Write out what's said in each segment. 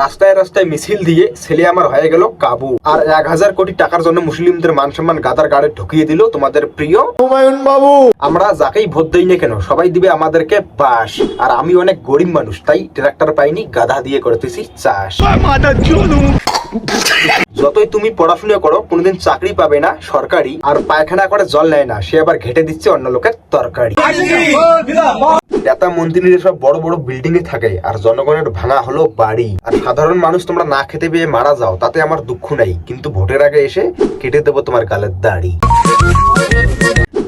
রাস্তায় রাস্তায় মিছিল দিয়ে ছেলে আমার হয়ে গেল কাবু, আর 1000 কোটি টাকার জন্য মুসলিমদের মান সম্মান গাদার গাড়ে ঢুকিয়ে দিল তোমাদের প্রিয় হুমায়ুন বাবু। আমরা যাকেই ভোট দেই না কেন সবাই দিবে আমাদেরকে বাস, আর আমি অনেক গরিব মানুষ তাই ট্রাক্টর পাইনি, গাধা দিয়ে করতেছি চাষ। যতই তুমি পড়াশোনা করো কোনোদিন চাকরি পাবে না সরকারি, আর পায়খানা করে জল নেয় না, সে আবার ঘেটে দিচ্ছে অন্য লোকের তরকারি। নেতা মন্ত্রীরা সব বড় বড় বিল্ডিং এ থাকে, আর জনগণের ভাঙা হলো বাড়ি। আর সাধারণ মানুষ তোমরা না খেতে পেয়ে মারা যাও, তাতে আমার দুঃখ নাই, কিন্তু ভোটের আগে এসে কেটে দেবো তোমার গালের দাড়ি।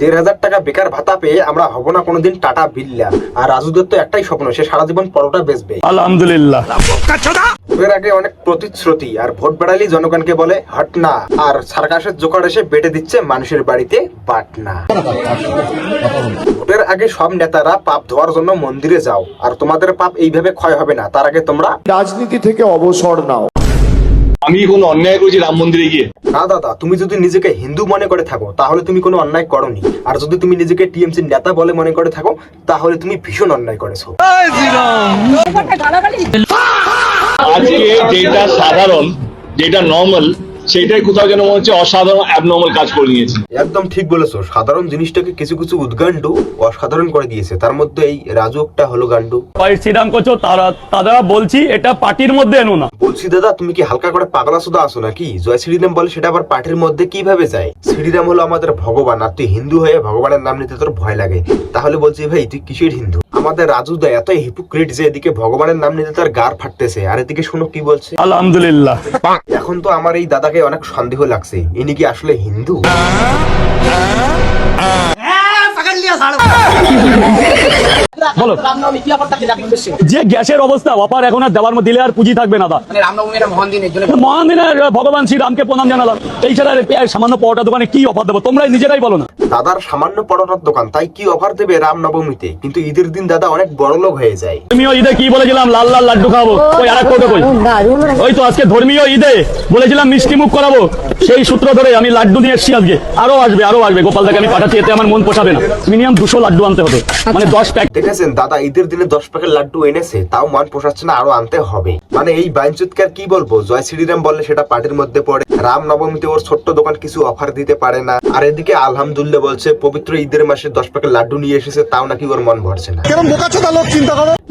1,500 টাকা বেকার ভাতা পেয়ে আমরা হব না কোনোদিন টাটা বিল্লা। আর রাজুদের তো একটাই স্বপ্ন, সে সারা জীবন পরোটা বেচবে। আলহামদুলিল্লাহ। ভোটের আগে অনেক প্রতিশ্রুতি, আর ভোট বেড়ালেই জনগণকে বলে হট না, আর সার্কাসের জোকার এসে বেটে দিচ্ছে মানুষের বাড়িতে বাটনা। ভোটের আগে সব নেতারা পাপ ধোয়ার জন্য মন্দিরে যাও, আর তোমাদের পাপ এইভাবে ক্ষয় হবে না, তার আগে তোমরা রাজনীতি থেকে অবসর নাও। আমি কোনো অন্যায় করেছি রাম মন্দিরে গিয়ে? না দাদা, তুমি যদি নিজেকে হিন্দু মনে করে থাকো তাহলে তুমি কোনো অন্যায় করনি, আর যদি তুমি নিজেকে টিএমসি নেতা বলে মনে করে থাকো তাহলে তুমি ভীষণ অন্যায় করেছো। আজকে যেটা সাধারণ, যেটা নর্মাল, সেটাই কোথাও যেন মনে হচ্ছে অসাধারণ অ্যাবনর্মাল কাজ করে নিয়েছে। একদম ঠিক বলেছো, সাধারণ জিনিসটাকে কিছু কিছু উদ্গান্ডু অসাধারণ করে দিয়েছে, তার মধ্যে এই রাজু একটা হলো গান্ডু। শ্রীরাম করছো তারা বলছি এটা পার্টির মধ্যে এনো না। বলছি দাদা, তুমি কি হালকা করে পাগলা সুদা আসো নাকি? জয় শ্রীরাম বলে সেটা আবার পার্টির মধ্যে কিভাবে যায়? শ্রীরাম হলো আমাদের ভগবান, আর তুই হিন্দু হয়ে ভগবানের নাম নিতে তোর ভয় লাগে, তাহলে বলছি ভাই তুই কিসের হিন্দু? আমাদের রাজু দা এত হিপোক্রিট যে এদিকে ভগবানের নাম নিতে তার গার ফাটতেছে, আর এদিকে শোনো কি বলছে। আলহামদুলিল্লাহ। এখন তো আমার এই দাদাকে অনেক সন্দেহ লাগছে, ইনি কি আসলে হিন্দু? বলো, যে গ্যাসের অবস্থা অপার এখন আর দেওয়ার দিলে আর পুঁজি থাকবে না। মহান দিনের ভগবান শ্রীরামকে প্রণাম জানালাম, এই ছাড়া সামান্য পরোটা দোকানে কি অফার দেবো তোমরাই নিজেরাই বলো না। দাদার সামান্য পরোটার দোকান, তাই কি অফার দেবে রামনবমীতে? কিন্তু ঈদের দিন দাদা অনেক বড় লোক হয়ে যায়। ধর্মীয় ঈদে কি বলেছিলাম? লাল লাল লাড্ডু খাবো। ওই আর এক কই, ওই তো আজকে ধর্মীয় ঈদে বলেছিলাম মিষ্টি মুখ করাবো, সেই সূত্র ধরে আমি লাড্ডু নিয়ে এসেছি। আজকে আরো আসবে গোপাল দাকে আমি পাঠাচ্ছি, এতে আমার মন পোষাবে না। মিনিমাম 200 লাড্ডু আনতে হবে, মানে 10 প্যাকেট। দেখেছেন দাদা ঈদের দিনে 10 প্যাকেট লাড্ডু এনেছে, তাও মান পোষাচ্ছে না, আরো আনতে হবে। মানে এই বাইনচুতকার কি বলবো, জয় শ্রীরাম বললে সেটা পার্টির মধ্যে পড়ে, রাম নবমীতে ওর ছোট্ট দোকান কিছু অফার দিতে পারে না, আর এদিকে আলহামদুলিল্লাহ বলছে পবিত্র ঈদের মাসে 10 প্যাকেট লাড্ডু নিয়ে এসেছে, তাও নাকি ওর মন ভরছে না।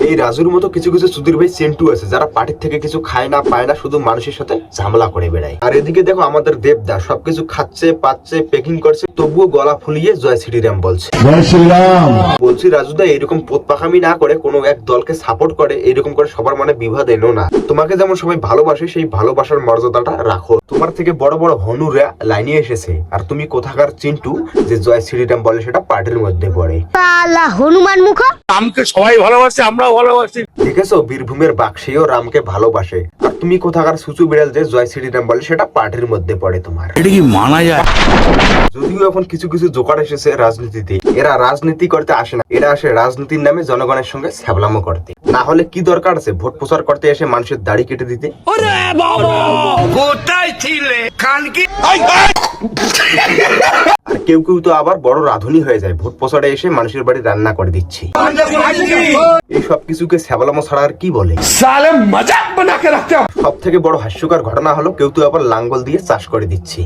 এই রাজুর মতো কিছু কিছু সুধীর ভাই চেন্টু আছে, যারা পার্টির থেকে কিছু খায় না পায় না, শুধু মানুষের সাথে ঝামেলা করে বেড়ায়। আর এদিকে দেখো আমাদের দেবদা সবকিছু খাচ্ছে পাচ্ছে পেকিং করছে, তবুও গলা ফুলিয়ে জয় শ্রীরাম বলছে। বলছি রাজুদা, এরকম পোতপাখামি না করে কোনো এক দলকে সাপোর্ট করে এরকম করে সবার মনে বিবাদ এনো না। তোমাকে যেমন সবাই ভালোবাসে সেই ভালোবাসার মর্যাদাটা রাখো। তোমার থেকে বড় বড় হনুরা লাইনে এসেছে, আর তুমি কোথাকার চিন্টু যে জয় শ্রীরাম বলে সেটা পার্টির মধ্যে পড়ে। হনুমান মুখ রামকে সবাই ভালোবাসে, আমরাও ভালোবাসি। দেখেছো বীরভূমের বাক্সেও রামকে ভালোবাসে, আর তুমি কোথাকার সুচু বিড়াল যে জয় শ্রীরাম বলে সেটা পার্টির মধ্যে পড়ে। তোমার এটা কি মানা যায়? যদিও এখন কিছু কিছু জোকার এসেছে রাজনীতিতে, এরা রাজনীতি করতে আসে না, এরা আসে রাজনীতির নামে জনগণের সঙ্গে ছ্যাবলামো করতে। না হলে কি দরকার আছে ভোট প্রচার করতে এসে মানুষের দাড়ি কেটে দিতে? আর কেউ কেউ তো আবার বড় রাঁধুনি হয়ে যায়, ভোট প্রচারে এসে মানুষের বাড়ি রান্না করে দিচ্ছে। এই সব কিছুকে ছ্যাবলামো ছাড়া আর কি বলে? সব থেকে বড় হাস্যকর ঘটনা হলো কেউ তো আবার লাঙ্গল দিয়ে চাষ করে দিচ্ছে।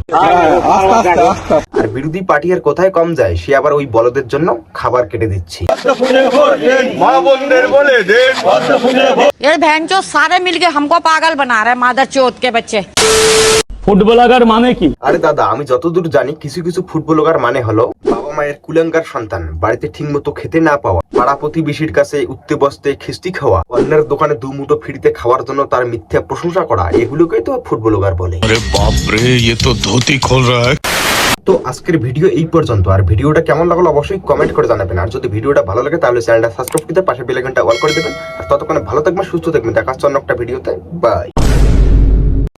আর বিরোধী পার্টি আর কোথায় কম যায়, সে আবার ওই বলদের জন্য খাবার কেটে দিচ্ছে। ये भैंचो सारे मिलके हमको पागल बना रहे मादर चौथ के बच्चे। ফুটবলার মানে কি? আরে দাদা, আমি যতদূর জানি কিছু কিছু ফুটবলার মানে হলো বাবা মায়ের কুলাঙ্গার সন্তান, বাড়িতে ঠিক মতো খেতে না পাওয়া, পাড়া প্রতিবেশীর কাছে উঠতে বসতে খিস্তি খাওয়া, অন্যের দোকানে দুমুঠো ফ্রিতে খাওয়ার জন্য তার মিথ্যা প্রশংসা করা, এগুলোকেই তো ফুটবলার বলে। अरे बाप रे, ये तो धोती खोल रहा है। তো আজকের ভিডিও এই পর্যন্ত। আর ভিডিওটা কেমন লাগলো অবশ্যই কমেন্ট করে জানাবেন, আর যদি ভিডিওটা ভালো লাগে তাহলে চ্যানেলটা সাবস্ক্রাইব করতে পাশে বেল আইকনটা অল করে দেবেন। আর ততক্ষণে ভালো থাকবেন, সুস্থ থাকবেন, দেখা হচ্ছে অন্য একটা ভিডিওতে। বাই।